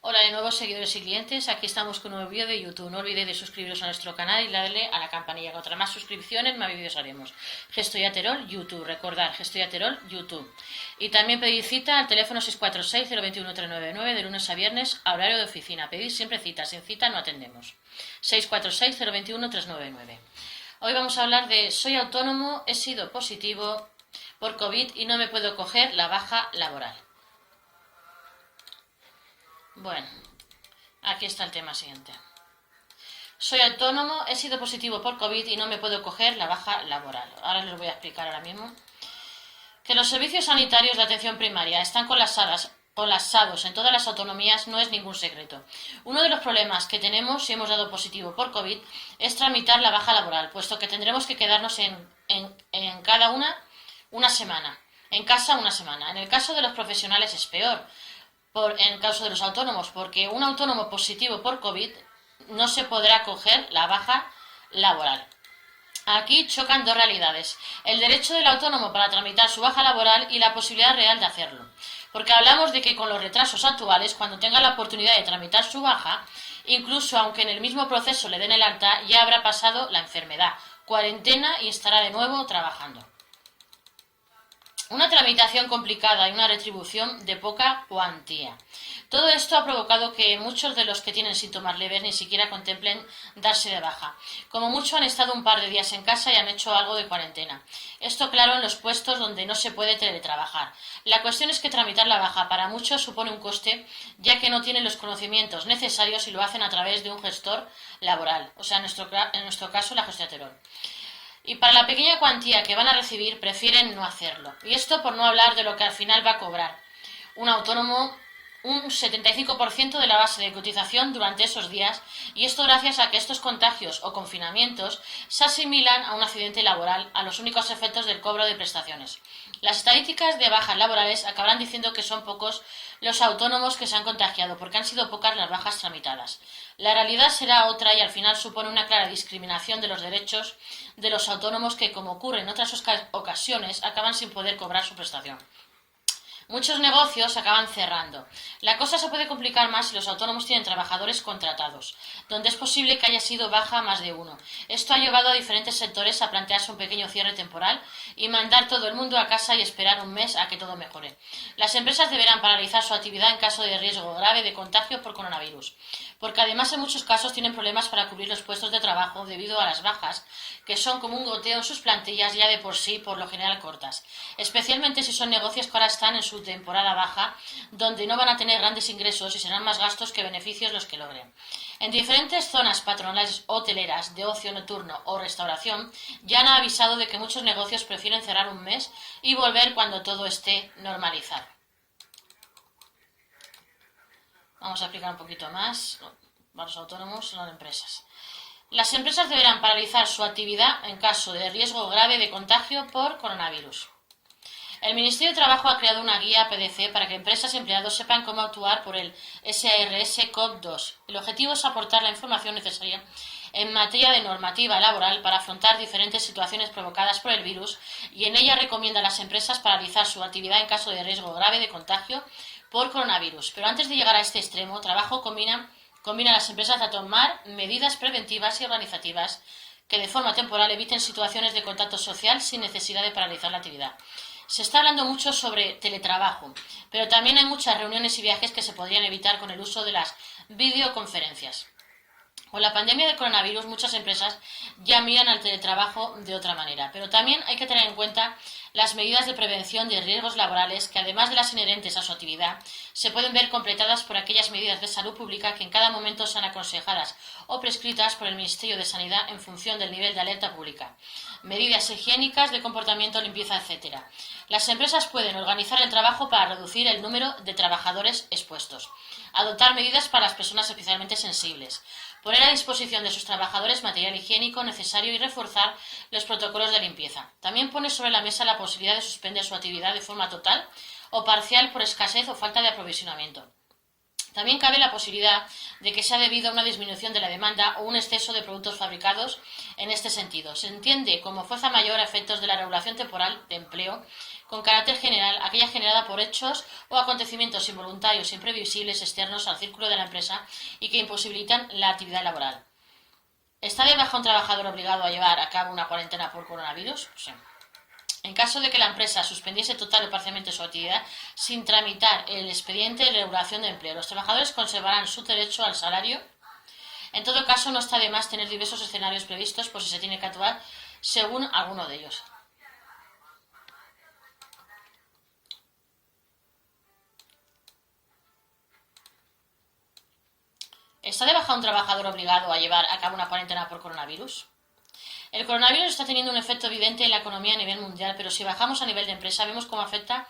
Hola de nuevo seguidores y clientes, aquí estamos con un nuevo vídeo de YouTube. No olvidéis de suscribiros a nuestro canal y darle a la campanilla. Contra más suscripciones, más vídeos haremos. Gesto y Aterol, YouTube. Recordad, Gesto y Aterol, YouTube. Y también pedid cita al teléfono 646-021-399 de lunes a viernes a horario de oficina. Pedid siempre cita, sin cita no atendemos. 646-021-399. Hoy vamos a hablar de soy autónomo, he sido positivo por COVID y no me puedo coger la baja laboral. Bueno, aquí está el tema siguiente. Soy autónomo, he sido positivo por COVID y no me puedo coger la baja laboral. Ahora les lo voy a explicar ahora mismo. Que los servicios sanitarios de atención primaria están colapsados en todas las autonomías no es ningún secreto. Uno de los problemas que tenemos si hemos dado positivo por COVID es tramitar la baja laboral, puesto que tendremos que quedarnos en cada una semana. En casa una semana. En el caso de los profesionales es peor. En el caso de los autónomos, porque un autónomo positivo por COVID no se podrá coger la baja laboral. Aquí chocan dos realidades, el derecho del autónomo para tramitar su baja laboral y la posibilidad real de hacerlo. Porque hablamos de que con los retrasos actuales, cuando tenga la oportunidad de tramitar su baja, incluso aunque en el mismo proceso le den el alta, ya habrá pasado la enfermedad, cuarentena y estará de nuevo trabajando. Una tramitación complicada y una retribución de poca cuantía. Todo esto ha provocado que muchos de los que tienen síntomas leves ni siquiera contemplen darse de baja. Como mucho han estado un par de días en casa y han hecho algo de cuarentena. Esto claro en los puestos donde no se puede teletrabajar. La cuestión es que tramitar la baja para muchos supone un coste, ya que no tienen los conocimientos necesarios y lo hacen a través de un gestor laboral, o sea, en nuestro caso la gestión anterior. Y para la pequeña cuantía que van a recibir prefieren no hacerlo. Y esto por no hablar de lo que al final va a cobrar un autónomo un 75% de la base de cotización durante esos días, y esto gracias a que estos contagios o confinamientos se asimilan a un accidente laboral, a los únicos efectos del cobro de prestaciones. Las estadísticas de bajas laborales acabarán diciendo que son pocos los autónomos que se han contagiado, porque han sido pocas las bajas tramitadas. La realidad será otra y al final supone una clara discriminación de los derechos de los autónomos que, como ocurre en otras ocasiones, acaban sin poder cobrar su prestación. Muchos negocios acaban cerrando. La cosa se puede complicar más si los autónomos tienen trabajadores contratados, donde es posible que haya sido baja más de uno. Esto ha llevado a diferentes sectores a plantearse un pequeño cierre temporal y mandar todo el mundo a casa y esperar un mes a que todo mejore. Las empresas deberán paralizar su actividad en caso de riesgo grave de contagio por coronavirus, porque además en muchos casos tienen problemas para cubrir los puestos de trabajo debido a las bajas, que son como un goteo en sus plantillas ya de por sí por lo general cortas, especialmente si son negocios que ahora están en su temporada baja, donde no van a tener grandes ingresos y serán más gastos que beneficios los que logren. En diferentes zonas patronales hoteleras de ocio nocturno o restauración ya han avisado de que muchos negocios prefieren cerrar un mes y volver cuando todo esté normalizado. Vamos a explicar un poquito más para los autónomos y las empresas. Las empresas deberán paralizar su actividad en caso de riesgo grave de contagio por coronavirus. El Ministerio de Trabajo ha creado una guía PDF para que empresas y empleados sepan cómo actuar por el SARS-CoV-2. El objetivo es aportar la información necesaria en materia de normativa laboral para afrontar diferentes situaciones provocadas por el virus, y en ella recomienda a las empresas paralizar su actividad en caso de riesgo grave de contagio por coronavirus. Pero antes de llegar a este extremo, Trabajo combina a las empresas a tomar medidas preventivas y organizativas que de forma temporal eviten situaciones de contacto social sin necesidad de paralizar la actividad. Se está hablando mucho sobre teletrabajo, pero también hay muchas reuniones y viajes que se podrían evitar con el uso de las videoconferencias. Con la pandemia del coronavirus, muchas empresas ya miran al teletrabajo de otra manera, pero también hay que tener en cuenta las medidas de prevención de riesgos laborales que, además de las inherentes a su actividad, se pueden ver completadas por aquellas medidas de salud pública que en cada momento sean aconsejadas o prescritas por el Ministerio de Sanidad en función del nivel de alerta pública. Medidas higiénicas, de comportamiento, limpieza, etc. Las empresas pueden organizar el trabajo para reducir el número de trabajadores expuestos, adoptar medidas para las personas especialmente sensibles, poner a disposición de sus trabajadores material higiénico necesario y reforzar los protocolos de limpieza. También pone sobre la mesa la posibilidad de suspender su actividad de forma total o parcial por escasez o falta de aprovisionamiento. También cabe la posibilidad de que sea debido a una disminución de la demanda o un exceso de productos fabricados en este sentido. Se entiende como fuerza mayor a efectos de la regulación temporal de empleo con carácter general, aquella generada por hechos o acontecimientos involuntarios e imprevisibles externos al círculo de la empresa y que imposibilitan la actividad laboral. ¿Está de baja un trabajador obligado a llevar a cabo una cuarentena por coronavirus? Sí. En caso de que la empresa suspendiese total o parcialmente su actividad sin tramitar el expediente de regulación de empleo, los trabajadores conservarán su derecho al salario. En todo caso, no está de más tener diversos escenarios previstos por si se tiene que actuar según alguno de ellos. ¿Está de baja un trabajador obligado a llevar a cabo una cuarentena por coronavirus? El coronavirus está teniendo un efecto evidente en la economía a nivel mundial, pero si bajamos a nivel de empresa vemos cómo afecta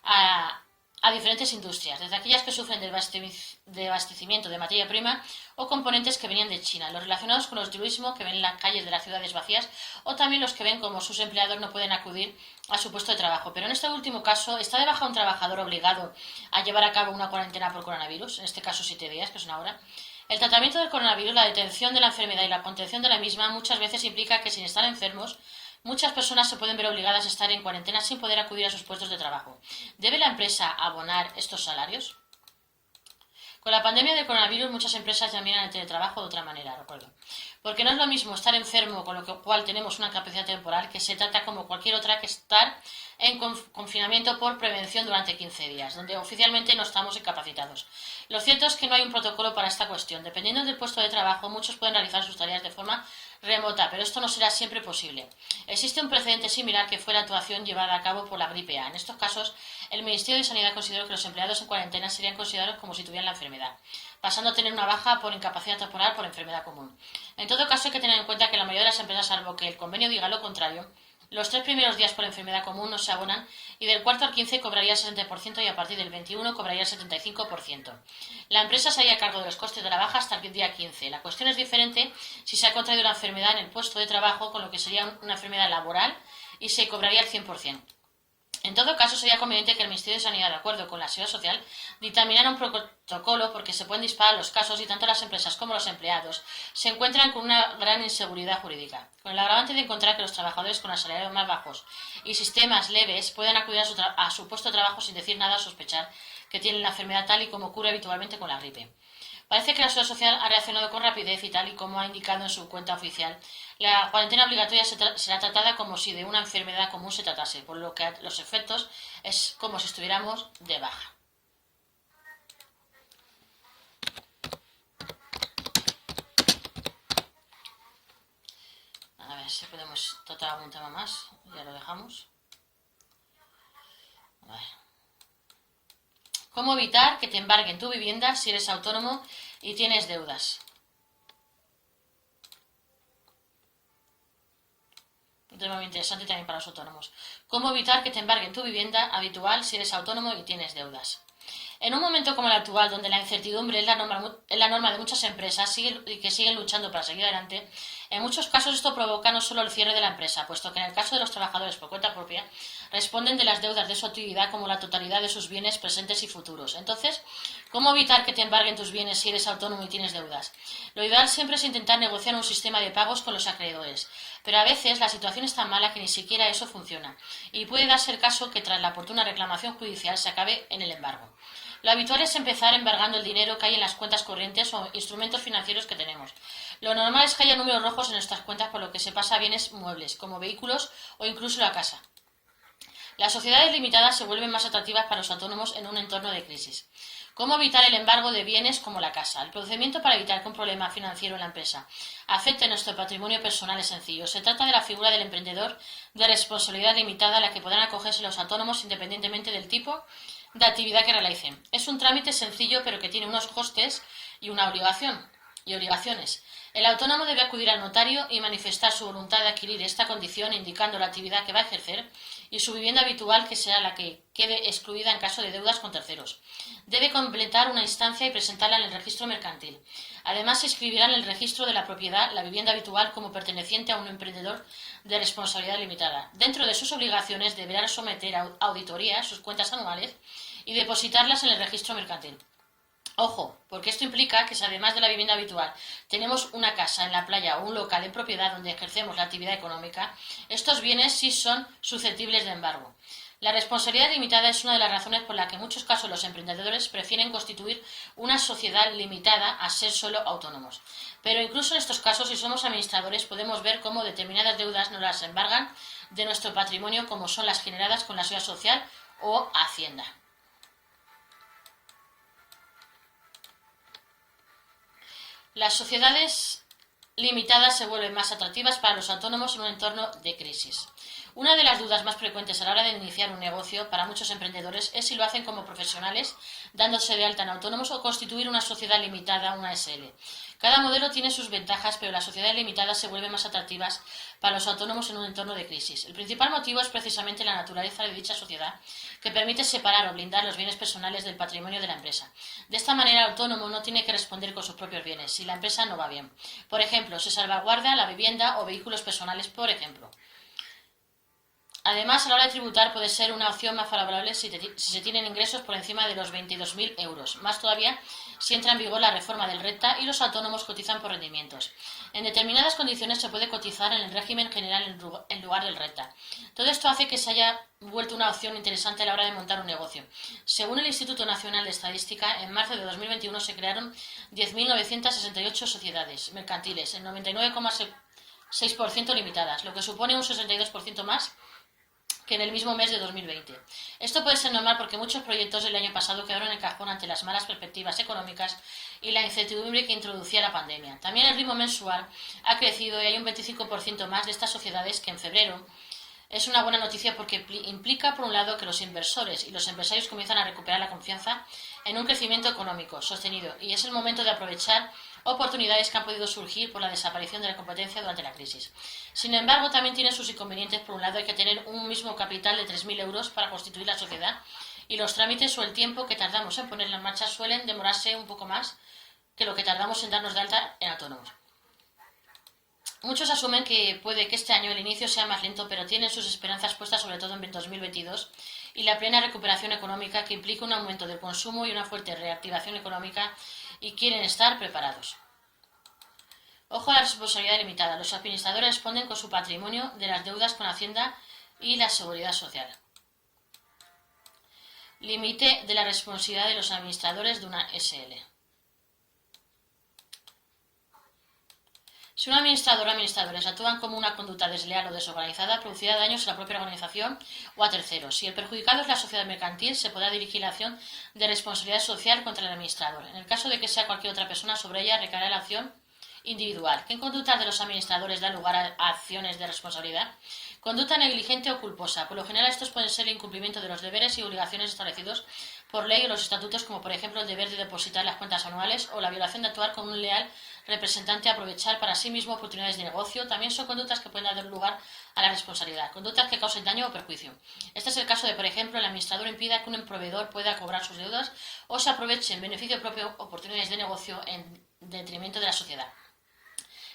a diferentes industrias, desde aquellas que sufren de abastecimiento de materia prima o componentes que venían de China, los relacionados con el turismo que ven en las calles de las ciudades vacías o también los que ven como sus empleados no pueden acudir a su puesto de trabajo. Pero en este último caso, ¿está de baja un trabajador obligado a llevar a cabo una cuarentena por coronavirus? En este caso 7 días, que es una hora. El tratamiento del coronavirus, la detención de la enfermedad y la contención de la misma muchas veces implica que sin estar enfermos, muchas personas se pueden ver obligadas a estar en cuarentena sin poder acudir a sus puestos de trabajo. ¿Debe la empresa abonar estos salarios? Con la pandemia del coronavirus muchas empresas ya miran el teletrabajo de otra manera, recuerdo. Porque no es lo mismo estar enfermo, con lo cual tenemos una capacidad temporal, que se trata como cualquier otra que estar en confinamiento por prevención durante 15 días, donde oficialmente no estamos incapacitados. Lo cierto es que no hay un protocolo para esta cuestión. Dependiendo del puesto de trabajo, muchos pueden realizar sus tareas de forma remota, pero esto no será siempre posible. Existe un precedente similar que fue la actuación llevada a cabo por la gripe A. En estos casos, el Ministerio de Sanidad consideró que los empleados en cuarentena serían considerados como si tuvieran la enfermedad, pasando a tener una baja por incapacidad temporal por enfermedad común. En todo caso, hay que tener en cuenta que la mayoría de las empresas, salvo que el convenio diga lo contrario, los 3 primeros días por enfermedad común no se abonan y del 4 al 15 cobraría el 60% y a partir del 21 cobraría el 75%. La empresa se haría cargo de los costes de la baja hasta el día 15. La cuestión es diferente si se ha contraído la enfermedad en el puesto de trabajo, con lo que sería una enfermedad laboral y se cobraría el 100%. En todo caso, sería conveniente que el Ministerio de Sanidad, de acuerdo con la Seguridad Social, dictaminara un protocolo porque se pueden disparar los casos y tanto las empresas como los empleados se encuentran con una gran inseguridad jurídica. Con el agravante de encontrar que los trabajadores con los salarios más bajos y sistemas leves pueden acudir a su puesto de trabajo sin decir nada o sospechar que tienen la enfermedad tal y como ocurre habitualmente con la gripe. Parece que la Seguridad Social ha reaccionado con rapidez y tal y como ha indicado en su cuenta oficial. La cuarentena obligatoria será tratada como si de una enfermedad común se tratase, por lo que los efectos es como si estuviéramos de baja. A ver si podemos tratar algún tema más. Ya lo dejamos. A ver. ¿Cómo evitar que te embarguen tu vivienda si eres autónomo y tienes deudas? Un tema muy interesante también para los autónomos. ¿Cómo evitar que te embarguen tu vivienda habitual si eres autónomo y tienes deudas? En un momento como el actual, donde la incertidumbre es la norma de muchas empresas y que siguen luchando para seguir adelante, en muchos casos esto provoca no solo el cierre de la empresa, puesto que en el caso de los trabajadores por cuenta propia, responden de las deudas de su actividad como la totalidad de sus bienes presentes y futuros. Entonces, ¿cómo evitar que te embarguen tus bienes si eres autónomo y tienes deudas? Lo ideal siempre es intentar negociar un sistema de pagos con los acreedores, pero a veces la situación es tan mala que ni siquiera eso funciona, y puede darse el caso que tras la oportuna reclamación judicial se acabe en el embargo. Lo habitual es empezar embargando el dinero que hay en las cuentas corrientes o instrumentos financieros que tenemos. Lo normal es que haya números rojos en nuestras cuentas, por lo que se pasa a bienes muebles, como vehículos o incluso la casa. Las sociedades limitadas se vuelven más atractivas para los autónomos en un entorno de crisis. ¿Cómo evitar el embargo de bienes como la casa? El procedimiento para evitar que un problema financiero en la empresa afecte nuestro patrimonio personal es sencillo. Se trata de la figura del emprendedor de responsabilidad limitada a la que podrán acogerse los autónomos independientemente del tipo de actividad que realicen. Es un trámite sencillo pero que tiene unos costes y una obligaciones. El autónomo debe acudir al notario y manifestar su voluntad de adquirir esta condición indicando la actividad que va a ejercer y su vivienda habitual, que será la que quede excluida en caso de deudas con terceros. Debe completar una instancia y presentarla en el registro mercantil. Además, se inscribirá en el registro de la propiedad la vivienda habitual como perteneciente a un emprendedor de responsabilidad limitada. Dentro de sus obligaciones deberá someter a auditoría sus cuentas anuales y depositarlas en el registro mercantil. Ojo, porque esto implica que si además de la vivienda habitual tenemos una casa en la playa o un local en propiedad donde ejercemos la actividad económica, estos bienes sí son susceptibles de embargo. La responsabilidad limitada es una de las razones por las que en muchos casos los emprendedores prefieren constituir una sociedad limitada a ser solo autónomos. Pero incluso en estos casos, si somos administradores, podemos ver cómo determinadas deudas nos las embargan de nuestro patrimonio, como son las generadas con la seguridad social o Hacienda. Las sociedades limitadas se vuelven más atractivas para los autónomos en un entorno de crisis. Una de las dudas más frecuentes a la hora de iniciar un negocio para muchos emprendedores es si lo hacen como profesionales, dándose de alta en autónomos, o constituir una sociedad limitada, una SL. Cada modelo tiene sus ventajas, pero las sociedades limitadas se vuelven más atractivas para los autónomos en un entorno de crisis. El principal motivo es precisamente la naturaleza de dicha sociedad, que permite separar o blindar los bienes personales del patrimonio de la empresa. De esta manera, el autónomo no tiene que responder con sus propios bienes si la empresa no va bien. Por ejemplo, se salvaguarda la vivienda o vehículos personales, por ejemplo. Además, a la hora de tributar puede ser una opción más favorable si se tienen ingresos por encima de los 22.000 euros. Más todavía si entra en vigor la reforma del RETA y los autónomos cotizan por rendimientos. En determinadas condiciones se puede cotizar en el régimen general en lugar del RETA. Todo esto hace que se haya vuelto una opción interesante a la hora de montar un negocio. Según el Instituto Nacional de Estadística, en marzo de 2021 se crearon 10.968 sociedades mercantiles, el 99,6% limitadas, lo que supone un 62% más que en el mismo mes de 2020. Esto puede ser normal porque muchos proyectos del año pasado quedaron en cajón ante las malas perspectivas económicas y la incertidumbre que introducía la pandemia. También el ritmo mensual ha crecido y hay un 25% más de estas sociedades que en febrero. Es una buena noticia porque implica, por un lado, que los inversores y los empresarios comienzan a recuperar la confianza en un crecimiento económico sostenido, y es el momento de aprovechar oportunidades que han podido surgir por la desaparición de la competencia durante la crisis. Sin embargo, también tiene sus inconvenientes. Por un lado, hay que tener un mismo capital de 3.000 euros para constituir la sociedad, y los trámites o el tiempo que tardamos en ponerla en marcha suelen demorarse un poco más que lo que tardamos en darnos de alta en autónomos. Muchos asumen que puede que este año el inicio sea más lento, pero tienen sus esperanzas puestas sobre todo en 2022 y la plena recuperación económica, que implica un aumento del consumo y una fuerte reactivación económica, y quieren estar preparados. Ojo a la responsabilidad limitada. Los administradores responden con su patrimonio de las deudas con Hacienda y la Seguridad Social. Límite de la responsabilidad de los administradores de una SL. Si un administrador o administradores actúan como una conducta desleal o desorganizada, producirá daños a la propia organización o a terceros. Si el perjudicado es la sociedad mercantil, se podrá dirigir la acción de responsabilidad social contra el administrador. En el caso de que sea cualquier otra persona, sobre ella recaerá la acción individual. ¿Qué conductas de los administradores dan lugar a acciones de responsabilidad? Conducta negligente o culposa. Por lo general, estos pueden ser el incumplimiento de los deberes y obligaciones establecidos por ley o los estatutos, como por ejemplo el deber de depositar las cuentas anuales, o la violación de actuar con un leal representante, aprovechar para sí mismo oportunidades de negocio. También son conductas que pueden dar lugar a la responsabilidad, conductas que causen daño o perjuicio. Este es el caso de, por ejemplo, el administrador impida que un proveedor pueda cobrar sus deudas o se aproveche en beneficio propio oportunidades de negocio en detrimento de la sociedad.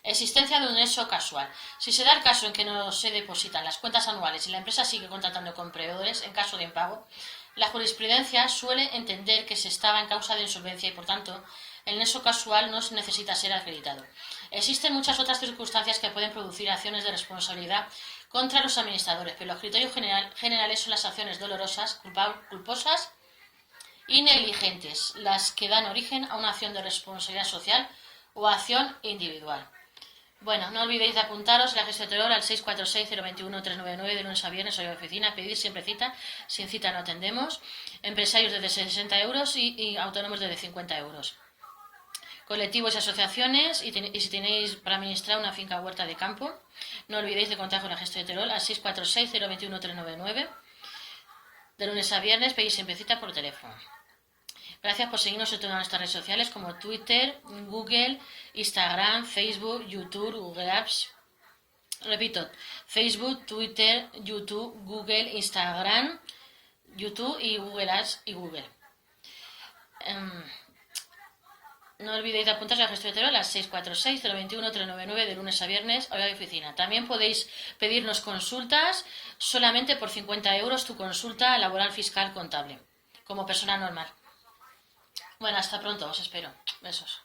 Existencia de un nexo casual. Si se da el caso en que no se depositan las cuentas anuales y la empresa sigue contratando con proveedores en caso de impago, la jurisprudencia suele entender que se estaba en causa de insolvencia y, por tanto, el nexo casual no necesita ser acreditado. Existen muchas otras circunstancias que pueden producir acciones de responsabilidad contra los administradores, pero los criterios generales son las acciones dolorosas, culposas y negligentes, las que dan origen a una acción de responsabilidad social o acción individual. Bueno, no olvidéis de apuntaros la gestión de terror al 646-021-399 de lunes a viernes, hoy en oficina. Pedir siempre cita, sin cita no atendemos. Empresarios desde 60 euros y autónomos desde 50 euros. Colectivos y asociaciones, y si tenéis para administrar una finca huerta de campo, no olvidéis de contar con la gestión de terror al 646-021-399 de lunes a viernes. Pedid siempre cita por teléfono. Gracias por seguirnos en todas nuestras redes sociales como Twitter, Google, Instagram, Facebook, YouTube, Google Apps. Repito, Facebook, Twitter, YouTube, Google, Instagram, YouTube y Google Apps y Google. No olvidéis de apuntarse a la gestión de terror a las 646-021-399 de lunes a viernes, hora de oficina. También podéis pedirnos consultas solamente por 50 euros, tu consulta laboral, fiscal, contable, como persona normal. Bueno, hasta pronto, os espero. Besos.